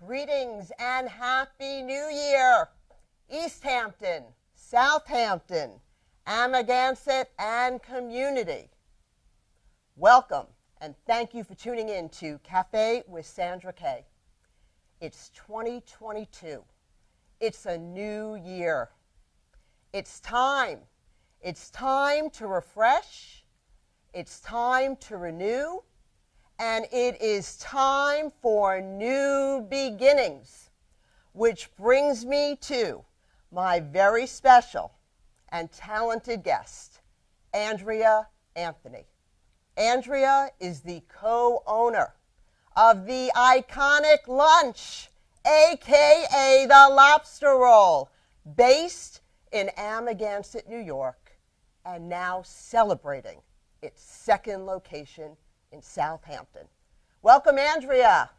Greetings and Happy New Year, East Hampton, Southampton, Amagansett, and community. Welcome and thank you for tuning in to Café with Sandra K. It's 2022. It's a new year. It's time. It's time to refresh. It's time to renew. And it is time for new beginnings, which brings me to my very special and talented guest, Andrea Anthony. Andrea is the co-owner of the iconic lunch, aka the Lobster Roll, based in Amagansett, New York, and now celebrating its second location in Southampton. Welcome, Andrea.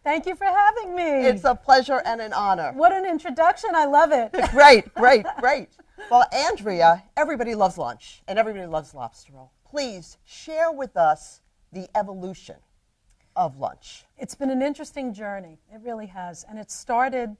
Thank you for having me. It's a pleasure and an honor. What an introduction. I love it. Great, great, great. Well, Andrea, everybody loves lunch and everybody loves lobster roll. Please share with us the evolution of lunch. It's been an interesting journey. It really has. And it started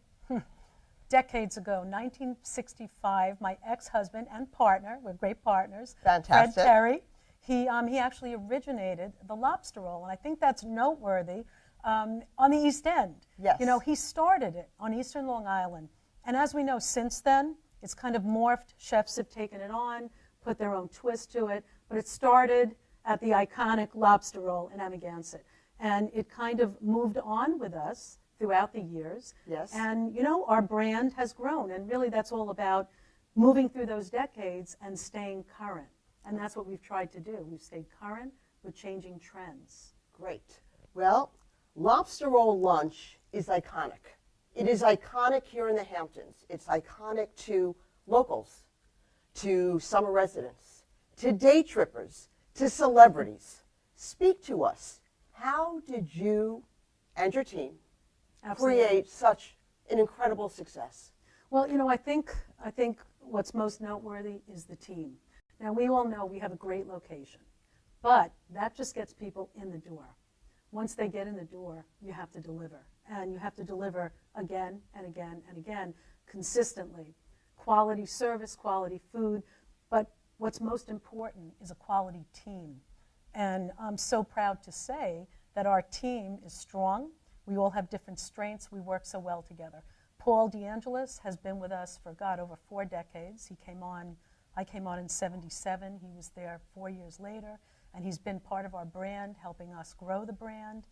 decades ago, 1965. My ex-husband and partner, we're great partners, Fantastic. Fred Terry, he actually originated the lobster roll. And I think that's noteworthy on the East End. Yes. You know, he started it on Eastern Long Island. And as we know, since then, it's kind of morphed. Chefs have taken it on, put their own twist to it. But it started at the iconic lobster roll in Amagansett. And it kind of moved on with us throughout the years. Yes. And, you know, our brand has grown. And really that's all about moving through those decades and staying current. And that's what we've tried to do. We've stayed current with changing trends. Great. Well, lobster roll lunch is iconic. It is iconic here in the Hamptons. It's iconic to locals, to summer residents, to day trippers, to celebrities. Speak to us. How did you and your team create such an incredible success? Well, you know, I think what's most noteworthy is the team. Now, we all know we have a great location, but that just gets people in the door. Once they get in the door, you have to deliver, and you have to deliver again and again and again, consistently. Quality service, quality food, but what's most important is a quality team. And I'm so proud to say that our team is strong. We all have different strengths. We work so well together. Paul DeAngelis has been with us for, over 4 decades. I came on in '77. He was there 4 years later, and he's been part of our brand, helping us grow the brand.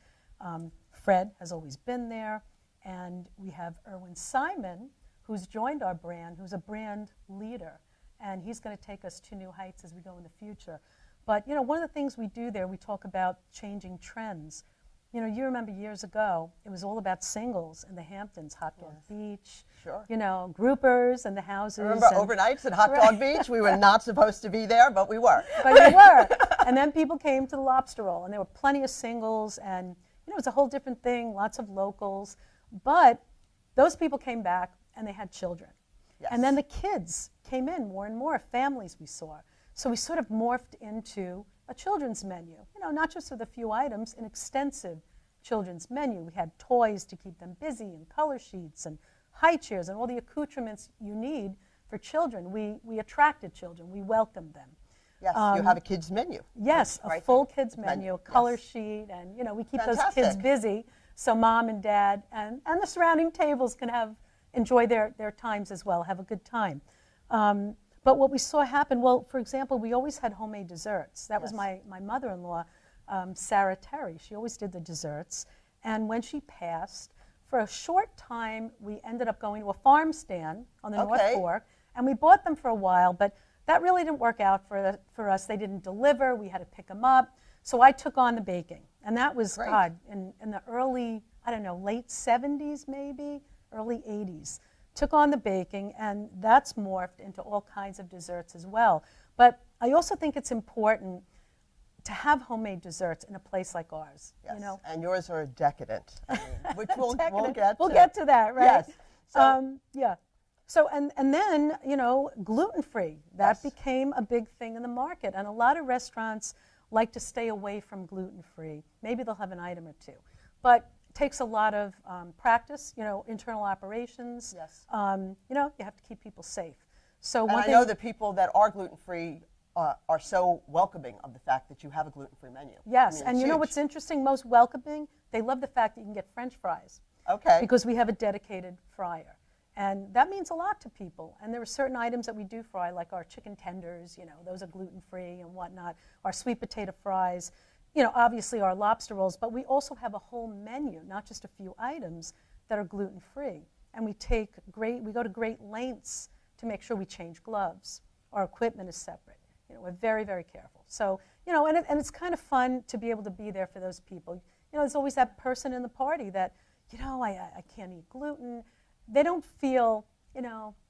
Fred has always been there, and we have Erwin Simon, who's joined our brand, who's a brand leader, and he's going to take us to new heights as we go in the future. But, you know, one of the things we do there, we talk about changing trends. You know, you remember years ago, it was all about singles in the Hamptons, Hot Dog Beach, Sure. you know, groupers and the houses. Remember overnights at Hot Dog Beach? We were not supposed to be there, but we were. But we were. And then people came to the Lobster Roll, and there were plenty of singles, and, you know, it was a whole different thing, lots of locals. But those people came back, and they had children. Yes. And then the kids came in more and more, families we saw. So we sort of morphed into a children's menu, you know, not just with a few items, an extensive children's menu. We had toys to keep them busy and color sheets and high chairs and all the accoutrements you need for children. We attracted children. We welcomed them. Yes, you have a kids menu. Yes, right? a full kids menu, a color Yes. sheet, and, you know, we keep Fantastic. those kids busy so mom and dad and the surrounding tables can enjoy their times as well, have a good time. But what we saw happen, well, for example, we always had homemade desserts. That was my mother-in-law, Sandra K. She always did the desserts. And when she passed, for a short time, we ended up going to a farm stand on the North Fork, and we bought them for a while, but that really didn't work out for us. They didn't deliver. We had to pick them up. So I took on the baking. And that was, Great. in the early, I don't know, late 70s maybe, early 80s. Took on the baking, and that's morphed into all kinds of desserts as well. But I also think it's important to have homemade desserts in a place like ours. Yes, you know? and yours are decadent, which we'll get We'll to. get to that, right? Yes. So, yeah. So, and then, you know, gluten-free. That Yes. became a big thing in the market. And a lot of restaurants like to stay away from gluten-free. Maybe they'll have an item or two. But takes a lot of practice, internal operations. Yes. You have to keep people safe. So And one I thing, know that people that are gluten-free are so welcoming of the fact that you have a gluten-free menu. yes, I mean, and it's you know huge. what's interesting, most welcoming, they love the fact that you can get French fries. Okay. Because we have a dedicated fryer. And that means a lot to people. And there are certain items that we do fry, like our chicken tenders, those are gluten-free and whatnot, our sweet potato fries, obviously our lobster rolls, but we also have a whole menu, not just a few items that are gluten-free. And we go to great lengths to make sure we change gloves. Our equipment is separate. We're very, very careful. So, and it's kind of fun to be able to be there for those people. There's always that person in the party that, I can't eat gluten. They don't feel,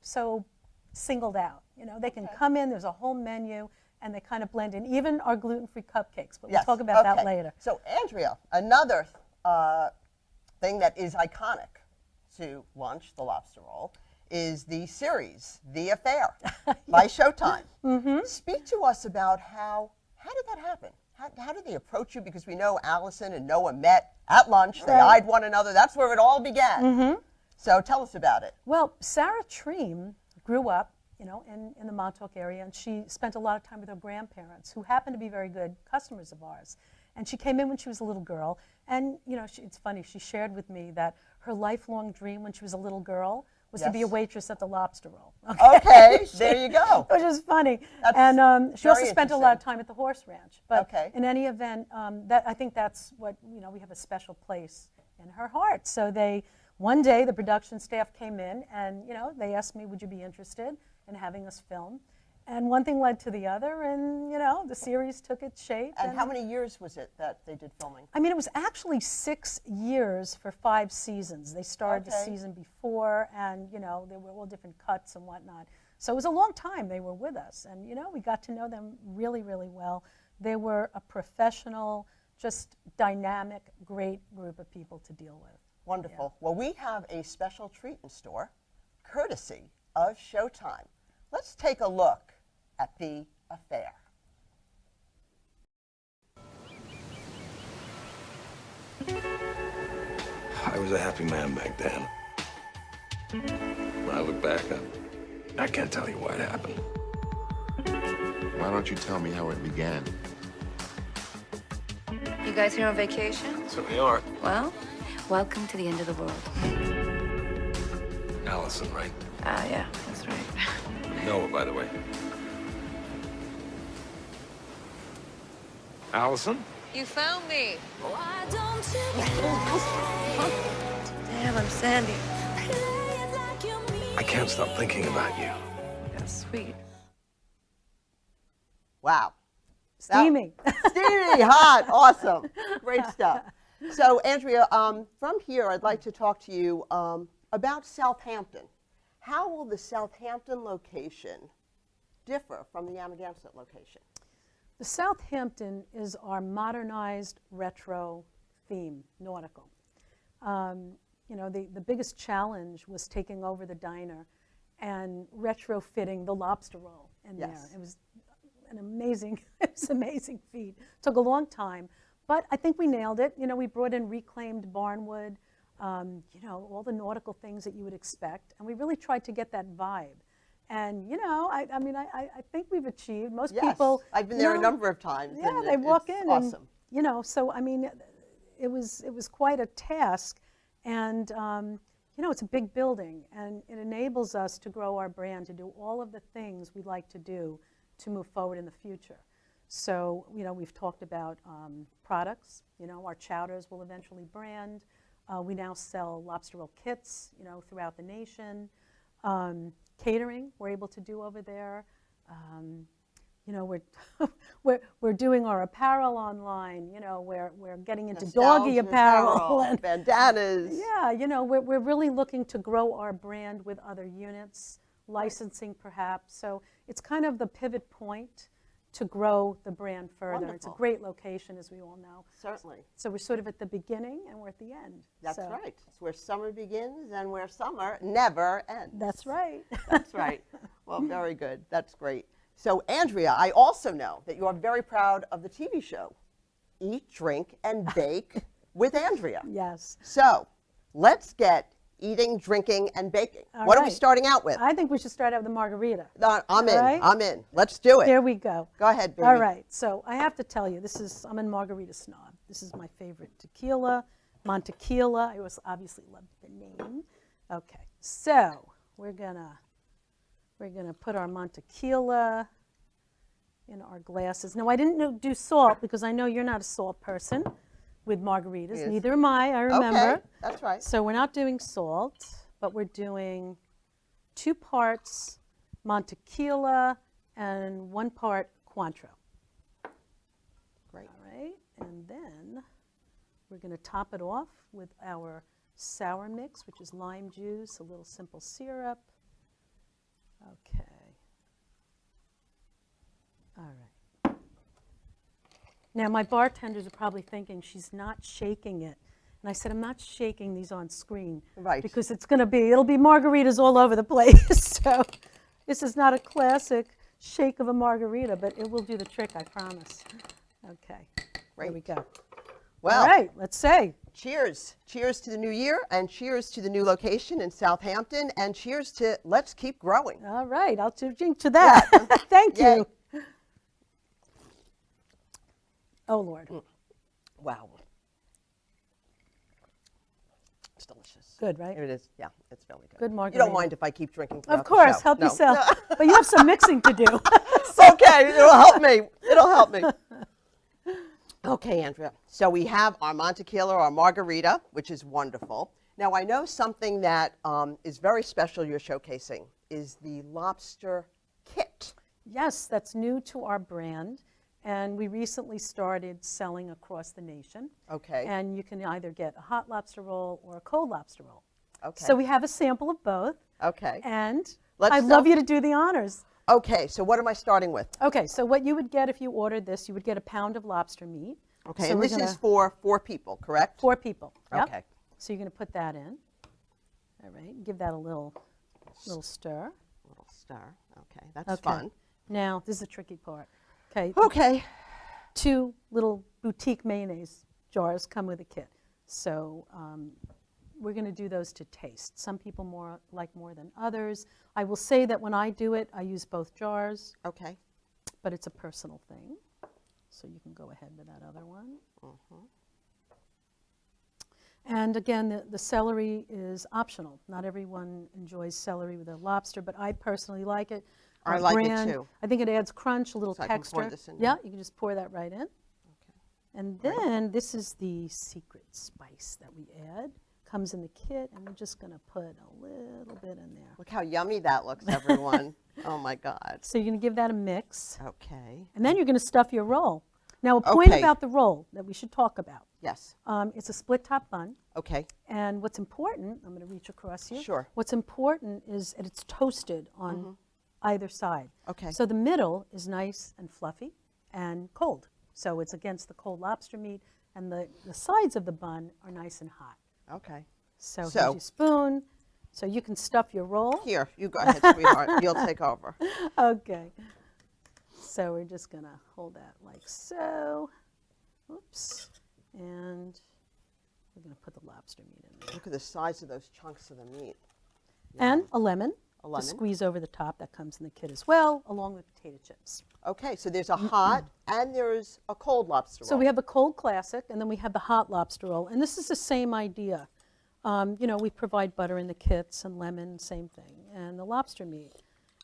so singled out. They can come in, there's a whole menu, and they kind of blend in. Even our gluten-free cupcakes, but we'll talk about that later. So, Andrea, another thing that is iconic to lunch, the lobster roll, is the series, The Affair, by Showtime. Mm-hmm. Speak to us about how did that happen? How did they approach you? Because we know Allison and Noah met at lunch. They eyed one another. That's where it all began. Mm-hmm. So tell us about it. Well, Sarah Treem grew up, in the Montauk area, and she spent a lot of time with her grandparents, who happened to be very good customers of ours. And she came in when she was a little girl, and it's funny. She shared with me that her lifelong dream when she was a little girl was to be a waitress at the Lobster Roll. Okay, there you go. Which is funny. That's and she also spent a interesting. lot of time at the horse ranch. But Okay. in any event, I think that's what, we have a special place in her heart. So one day the production staff came in and, they asked me, would you be interested in having us film? And one thing led to the other, and, the series took its shape. And how many years was it that they did filming? I mean, it was actually 6 years for 5 seasons. They started the season before, and, there were all different cuts and whatnot. So it was a long time they were with us, and, we got to know them really, really well. They were a professional, just dynamic, great group of people to deal with. Wonderful. Yeah. Well, we have a special treat in store, courtesy of Showtime. Let's take a look at The Affair. I was a happy man back then. When I look back, I can't tell you what happened. Why don't you tell me how it began? You guys here on vacation? So we are. Well, welcome to the end of the world. Allison, right? Yeah, that's right. Noah, by the way. Allison? You found me. Damn, I'm Sandy. I can't stop thinking about you. That's sweet. Wow. Steamy. Steamy, hot, awesome. Great stuff. So, Andrea, from here, I'd like to talk to you about Southampton. How will the Southampton location differ from the Amagansett location? The Southampton is our modernized retro theme, nautical. The biggest challenge was taking over the diner and retrofitting the lobster roll in there. It was an amazing, amazing feat. It took a long time, but I think we nailed it. We brought in reclaimed barnwood, all the nautical things that you would expect, and we really tried to get that vibe. And, I think we've achieved. Most people... I've been there a number of times. Yeah, and they walk in awesome. and, so, it was quite a task. And, it's a big building, and it enables us to grow our brand, to do all of the things we like to do to move forward in the future. So, we've talked about products. Our chowders will eventually brand. We now sell lobster roll kits, throughout the nation. Catering, we're able to do over there. We're doing our apparel online. We're getting into doggy apparel and bandanas. Yeah, we're really looking to grow our brand with other units, licensing perhaps. So it's kind of the pivot point to grow the brand further. Wonderful. It's a great location, as we all know. Certainly. So we're sort of at the beginning and we're at the end. That's right. It's where summer begins and where summer never ends. That's right. That's right. Well, very good. That's great. So, Andrea, I also know that you are very proud of the TV show, Eat, Drink, and Bake with Andrea. Yes. So let's get eating, drinking, and baking. All What are we right. starting out with? I think we should start out with the margarita. I'm in. right. I'm in. Let's do it. There we go. Go ahead, baby. All right. So I have to tell you, I'm a margarita snob. This is my favorite tequila, Montequila. I obviously love the name. Okay. So we're gonna put our Montequila in our glasses. Now I didn't do salt because I know you're not a salt person with margaritas. Yes. Neither am I remember. Okay, that's right. So we're not doing salt, but we're doing 2 parts Montequila and 1 part Cointreau. Great. All right, and then we're going to top it off with our sour mix, which is lime juice, a little simple syrup. Okay. All right. Now, my bartenders are probably thinking she's not shaking it. And I said, I'm not shaking these on screen. Right. Because it'll be margaritas all over the place. So this is not a classic shake of a margarita, but it will do the trick, I promise. Okay. There we go. Well, All right, let's say. cheers. Cheers to the new year, and cheers to the new location in Southampton, and cheers to let's keep growing. All right, I'll drink to that. Thank Yay. you. Oh, Lord. Wow. It's delicious. Good, right? It is. Yeah, it's really good. Good You margarita. don't mind if I keep drinking throughout Of course, the show? help No. yourself. But you have some mixing to do. Okay, it'll help me. It'll help me. Okay, Andrea. So we have our Montequila, our margarita, which is wonderful. Now, I know something that is very special you're showcasing is the Lobster Kit. Yes, that's new to our brand. And we recently started selling across the nation. Okay. And you can either get a hot lobster roll or a cold lobster roll. Okay. So we have a sample of both. Okay. And Let's I'd love start- you to do the honors. Okay, so what am I starting with? Okay, so what you would get if you ordered this, you would get a pound of lobster meat. Okay, So and we're this gonna- is for 4 people, correct? 4 people. Yep. Okay. So you're going to put that in. All right, give that a little stir. A little stir. Okay, that's Okay. fun. Now, this is the tricky part. Okay, Okay. 2 little boutique mayonnaise jars come with a kit. So we're going to do those to taste. Some people like more than others. I will say that when I do it, I use both jars, Okay. but it's a personal thing. So you can go ahead with that other one. And again, the celery is optional. Not everyone enjoys celery with their lobster, but I personally like it. I Our like it brand, too. I think it adds crunch, a little So I can texture. pour this in Yeah, now? you can just pour that right in. Okay. And then this is the secret spice that we add. Comes in the kit, and we're just going to put a little bit in there. Look how yummy that looks, everyone. Oh my God. So you're going to give that a mix, Okay. and then you're going to stuff your roll. Now, a point Okay. about the roll that we should talk about. Yes. It's a split top bun. Okay. And what's important, I'm going to reach across here. Sure. What's important is that it's toasted on either side. Okay. So the middle is nice and fluffy and cold. So it's against the cold lobster meat, and the sides of the bun are nice and hot. Okay. So So- here's your spoon. So you can stuff your roll. Here, you go ahead, sweetheart. You'll take over. Okay. So we're just going to hold that like so. Oops. And we're going to put the lobster meat in there. Look at the size of those chunks of the meat. And a lemon. A lemon. To squeeze over the top. That comes in the kit as well, along with potato chips. Okay, so there's a hot and there's a cold lobster roll. So we have the cold classic, and then we have the hot lobster roll. And this is the same idea. We provide butter in the kits and lemon, same thing, and the lobster meat.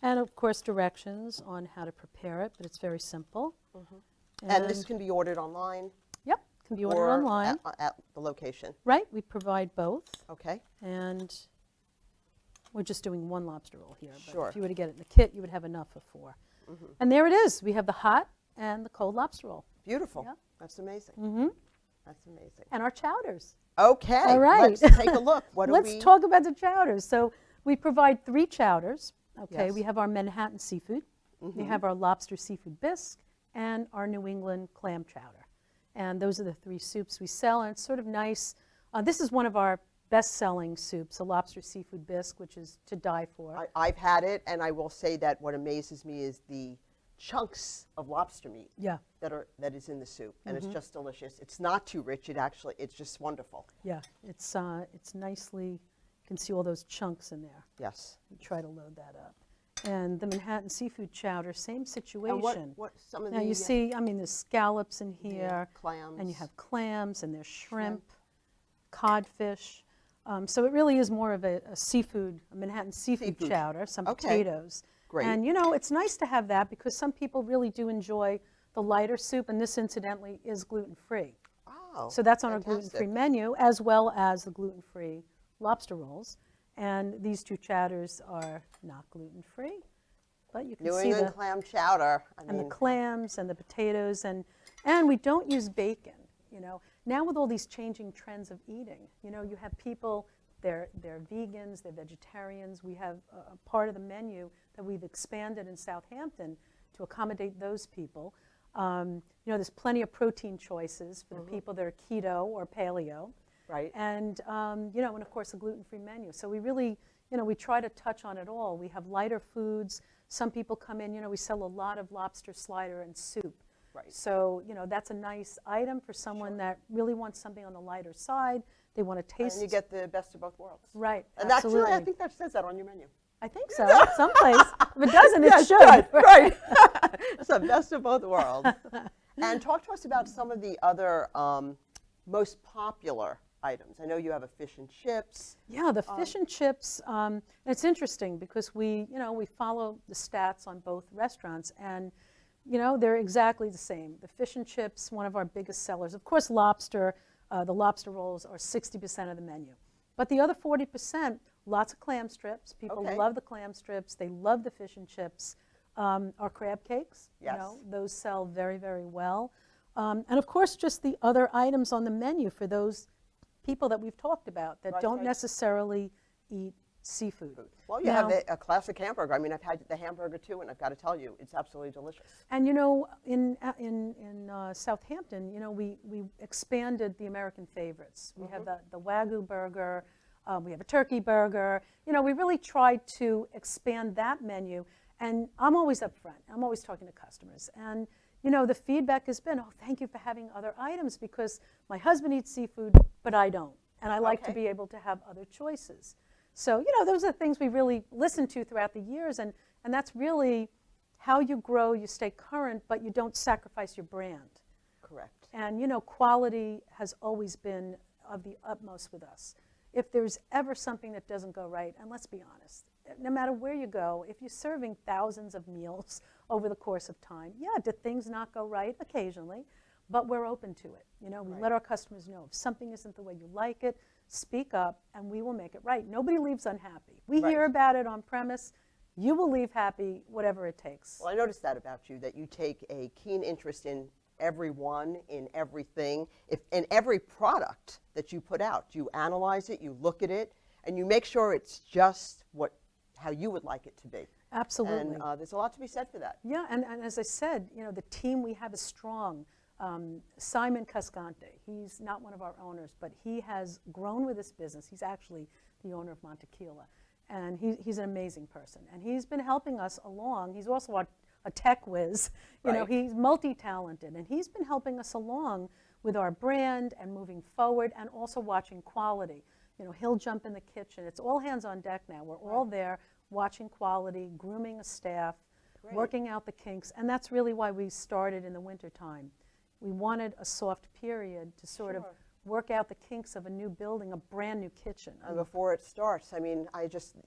And of course, directions on how to prepare it, but it's very simple. and this can be ordered online Yep, can be ordered or online. at the location. Right, we provide both. Okay. And we're just doing 1 lobster roll here. But Sure. if you were to get it in the kit, you would have enough for 4. And there it is. We have the hot and the cold lobster roll. Beautiful. Yep. That's amazing. That's amazing. And our chowders. Okay. All right. Let's take a look. What do Let's we? talk about the chowders. So we provide 3 chowders. Okay, Yes. we have our Manhattan seafood. We have our lobster seafood bisque and our New England clam chowder. And those are the 3 soups we sell, and it's sort of nice. This is one of our best-selling soups, a lobster seafood bisque, which is to die for. I've had it, and I will say that what amazes me is the chunks of lobster meat Yeah, that is in the soup, and it's just delicious. It's not too rich. It's just wonderful. yeah. It's nicely, you can see all those chunks in there. Yes. We try to load that up. And the Manhattan seafood chowder, same situation. And what some of Now the you see, I mean, there's scallops in here. yeah, clams. And you have clams, and there's shrimp, codfish. So it really is more of a seafood, a Manhattan seafood chowder, some potatoes. Great. And, you know, it's nice to have that because some people really do enjoy the lighter soup, and this, incidentally, is gluten-free. Oh, So that's on our fantastic. gluten-free menu, as well as the gluten-free lobster rolls. And these two chowders are not gluten-free, but you can New see England the clam chowder. I and the mean, clams and the potatoes, and we don't use bacon. You know, now with all these changing trends of eating, you know, you have people, they're vegans, they're vegetarians. We have a part of the menu that we've expanded in Southampton to accommodate those people. You know, there's plenty of protein choices for the people that are keto or paleo. right. And, you know, and of course a gluten-free menu. So we really, you know, we try to touch on it all. We have lighter foods. Some people come in, you know, we sell a lot of lobster slider and soup. Right. So, you know, that's a nice item for someone that really wants something on the lighter side. They want to taste. And you get the best of both worlds. Right, And absolutely. actually, I think that says that on your menu. I think so, someplace. If it doesn't, Yeah, it it should. right. It's the best of both worlds. And talk to us about some of the other most popular items. I know you have a fish and chips. Yeah, the fish and chips, and it's interesting because we, you know, we follow the stats on both restaurants, and, you know, they're exactly the same. The fish and chips, one of our biggest sellers. Of course, lobster, the lobster rolls are 60% of the menu. But the other 40%, lots of clam strips. People Okay. love the clam strips. They love the fish and chips. Our crab cakes, Yes. you know, those sell very, very well. And of course, just the other items on the menu for those people that we've talked about that don't right. necessarily eat seafood. Well, you Now- have a classic hamburger. I mean, I've had the hamburger too, and I've got to tell you, it's absolutely delicious. And you know, in Southampton, you know, we expanded the American favorites. We have the Wagyu burger, we have a turkey burger. You know, we really tried to expand that menu. And I'm always up front. I'm always talking to customers. And you know, the feedback has been, oh, thank you for having other items because my husband eats seafood, but I don't. And I like to Okay. be able to have other choices. So, you know, those are things we really listened to throughout the years. And that's really how you grow, you stay current, but you don't sacrifice your brand. Correct. And, you know, quality has always been of the utmost with us. If there's ever something that doesn't go right, and let's be honest, no matter where you go, if you're serving thousands of meals over the course of time, yeah, do things not go right? Occasionally, but we're open to it. You know, we let our customers know if something isn't the way you like it, speak up, and we will make it right. Nobody leaves unhappy. We hear about it on premise. You will leave happy, whatever it takes. Well, I noticed that about you, that you take a keen interest in everyone, in everything, in every product that you put out. You analyze it, you look at it, and you make sure it's just how you would like it to be. Absolutely. And there's a lot to be said for that. Yeah, and as I said, you know, the team we have is strong. Simon Cascante, he's not one of our owners, but he has grown with this business. He's actually the owner of Montequila, and he's an amazing person. And he's been helping us along. He's also a tech whiz. You know, Right. he's multi-talented, and he's been helping us along with our brand and moving forward and also watching quality. You know, he'll jump in the kitchen. It's all hands on deck now. We're all there watching quality, grooming a staff, working out the kinks, and that's really why we started in the wintertime. We wanted a soft period to sort of work out the kinks of a new building, a brand new kitchen. And before it starts, I mean,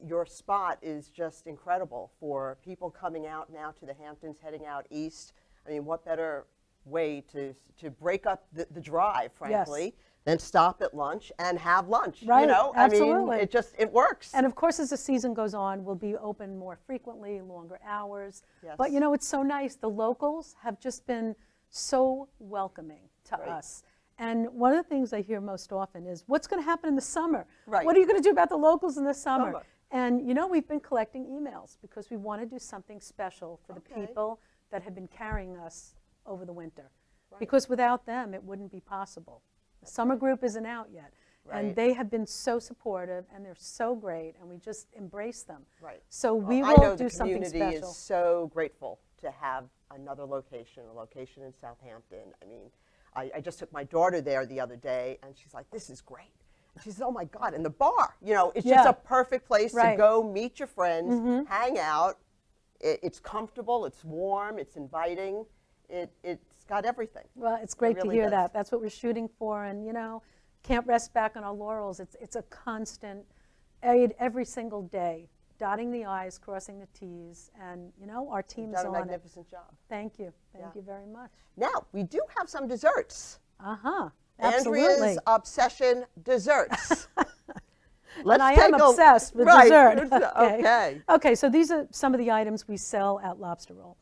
your spot is just incredible for people coming out now to the Hamptons, heading out east. I mean, what better way to break up the drive, frankly, than stop at lunch and have lunch, Right, you know? absolutely. I mean, it works. And of course, as the season goes on, we'll be open more frequently, longer hours. Yes. But you know, it's so nice. The locals have just been so welcoming to Right. us. And one of the things I hear most often is, what's going to happen in the summer? Right. What are you going to do about the locals in the summer? Summer. And you know, we've been collecting emails because we want to do something special for the Okay. people that have been carrying us over the winter. Because without them, it wouldn't be possible. The summer group isn't out yet. And Right. they have been so supportive, and they're so great, and we just embrace them. Right. So we I will know do the something community special. is so grateful to have another location, a location in Southampton. I mean, I just took my daughter there the other day, and she's like, this is great. And she says, oh my God, and the bar, you know, it's just Yeah. a perfect place to Right. go meet your friends, hang out. It's comfortable, it's warm, it's inviting. It's got everything. Well, it's great really to hear does. that. That's what we're shooting for, and you know, can't rest back on our laurels. It's a constant aid every single day, dotting the I's, crossing the T's, and you know, our team You've is done on a it. magnificent job. Thank you. Thank Yeah. you very much. Now, we do have some desserts. Absolutely. Andrea's obsession desserts. And I am obsessed with right. dessert. Okay. Okay, so these are some of the items we sell at Lobster Roll.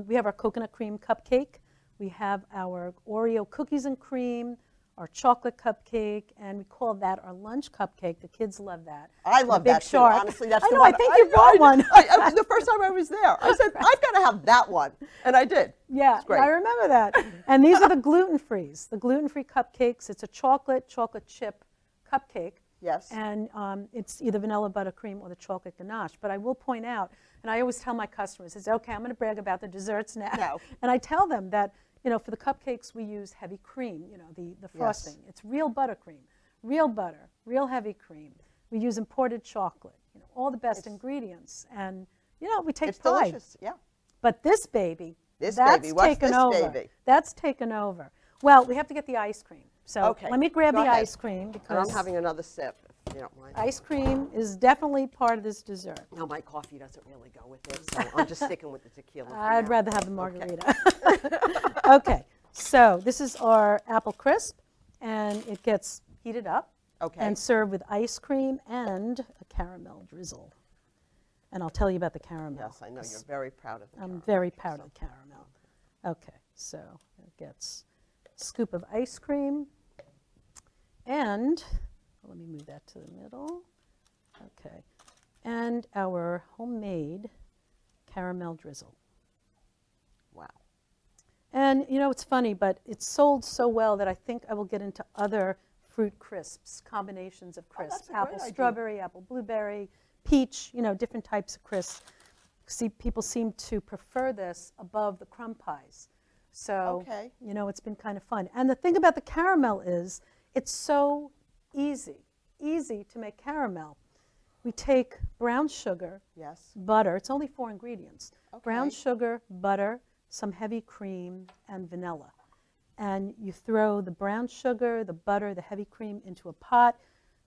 We have our coconut cream cupcake. We have our Oreo cookies and cream, our chocolate cupcake, and we call that our lunch cupcake. The kids love that. I The love Big that too. Shark. Honestly, that's I the know, one. I think you brought one. The first time I was there, I said, I've got to have that one. And I did. Yeah, It's great. I remember that. And these are the gluten-frees, the gluten-free cupcakes. It's a chocolate chip cupcake. Yes. And it's either vanilla buttercream or the chocolate ganache. But I will point out, and I always tell my customers, it's okay, I'm going to brag about the desserts now. No. And I tell them that, you know, for the cupcakes we use heavy cream, you know, the frosting. It's real buttercream, real butter, real heavy cream. We use imported chocolate, you know, all the best ingredients. And, you know, we take It's pride. delicious. Yeah. But this baby, This that's baby. What's taken this over. baby? That's taken over. Well, we have to get the ice cream. So Okay. let me grab Go the ahead. ice cream And because I'm having another sip, if you don't mind. ice cream is definitely part of this dessert. No, my coffee doesn't really go with it, so I'm just sticking with the tequila. for I'd now. rather have the margarita. Okay, so this is our apple crisp, and it gets heated up Okay. and served with ice cream and a caramel drizzle. And I'll tell you about the caramel. Yes, I know you're very proud of the I'm caramel. very proud of the caramel. Okay, so it gets a scoop of ice cream, and let me move that to the middle. Okay, and our homemade caramel drizzle. Wow. And you know, it's funny, but it's sold so well that I think I will get into other fruit crisps, combinations of crisps. that's a great Apple idea. strawberry, apple blueberry, peach, you know, different types of crisps. See, people seem to prefer this above the crumb pies. So, Okay. you know, it's been kind of fun. And the thing about the caramel is it's so easy to make caramel. We take brown sugar, Yes. butter, it's only 4 ingredients. Brown Okay. sugar, butter, some heavy cream, and vanilla. And you throw the brown sugar, the butter, the heavy cream into a pot.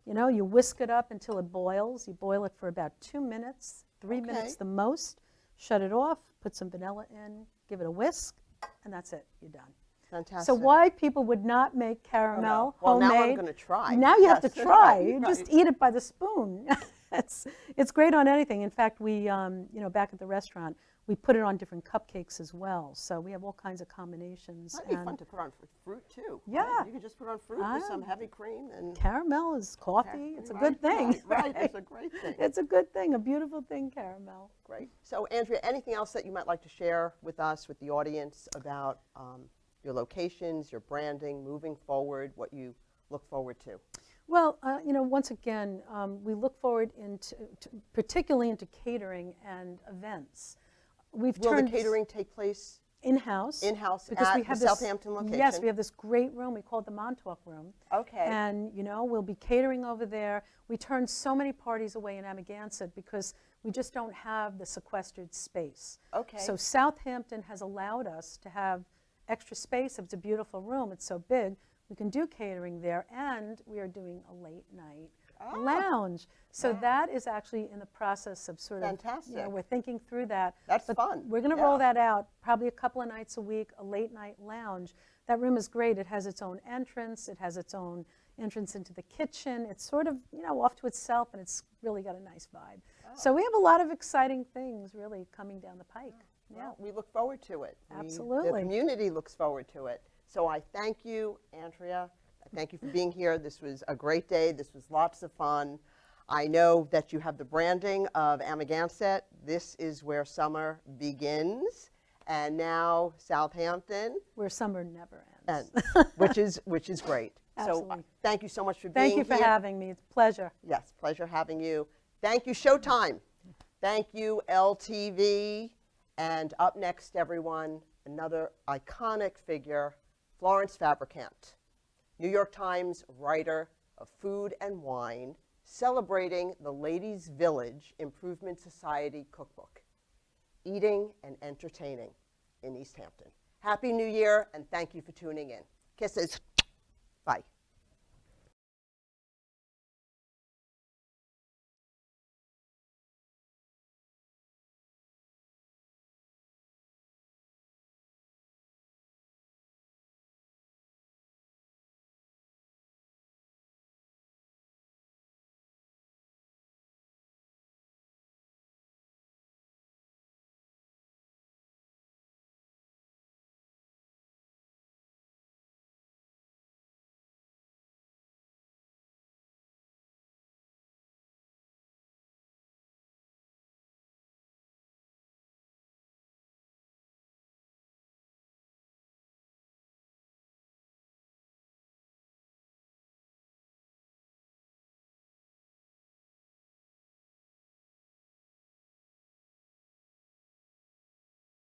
You know, you whisk it up until it boils. You boil it for about 2 minutes, 3 minutes the most. Shut it off, put some vanilla in, give it a whisk, and that's it, you're done. Fantastic. So why people would not make caramel Well, now I'm homemade? gonna try. Now you have to Yes. try. Right, You just right. eat it by the spoon. It's great on anything. In fact, we, you know, back at the restaurant, we put it on different cupcakes as well. So we have all kinds of combinations. That'd be and fun to put on fruit too. Yeah. Right? You can just put on fruit with some Ah. heavy cream and caramel is coffee. It's a good Right, thing. Right, it's a great thing. It's a good thing, a beautiful thing, caramel. Great. So, Andrea, anything else that you might like to share with us, with the audience, about your locations, your branding, moving forward, what you look forward to? Well, you know, once again, we look forward particularly into catering and events. Will the catering take place in-house. in-house because at we the have this, Southampton location? Yes, we have this great room. We call it the Montauk Room. Okay. And, you know, we'll be catering over there. We turn so many parties away in Amagansett because we just don't have the sequestered space. Okay. So Southampton has allowed us to have extra space. It's a beautiful room. It's so big. We can do catering there, and we are doing a late night lounge. So that is actually in the process of sort of, you know, Fantastic. we're thinking through that. That's But fun. We're going to Yeah. roll that out probably a couple of nights a week, a late night lounge. That room is great. It has its own entrance. It has its own entrance into the kitchen. It's sort of, you know, off to itself, and it's really got a nice vibe. So we have a lot of exciting things really coming down the pike. Yeah. Well, we look forward to it. Absolutely. The community looks forward to it. So I thank you, Andrea. I thank you for being here. This was a great day. This was lots of fun. I know that you have the branding of Amagansett. This is where summer begins. And now Southampton, Where summer never ends. which is great. So Absolutely. thank you so much for being Thank here. you for having me. It's a pleasure. Yes, pleasure having you. Thank you, Showtime. Thank you, LTV. And up next, everyone, another iconic figure, Florence Fabricant, New York Times writer of food and wine, celebrating the Ladies' Village Improvement Society cookbook, eating and entertaining in East Hampton. Happy New Year, and thank you for tuning in. Kisses. Bye.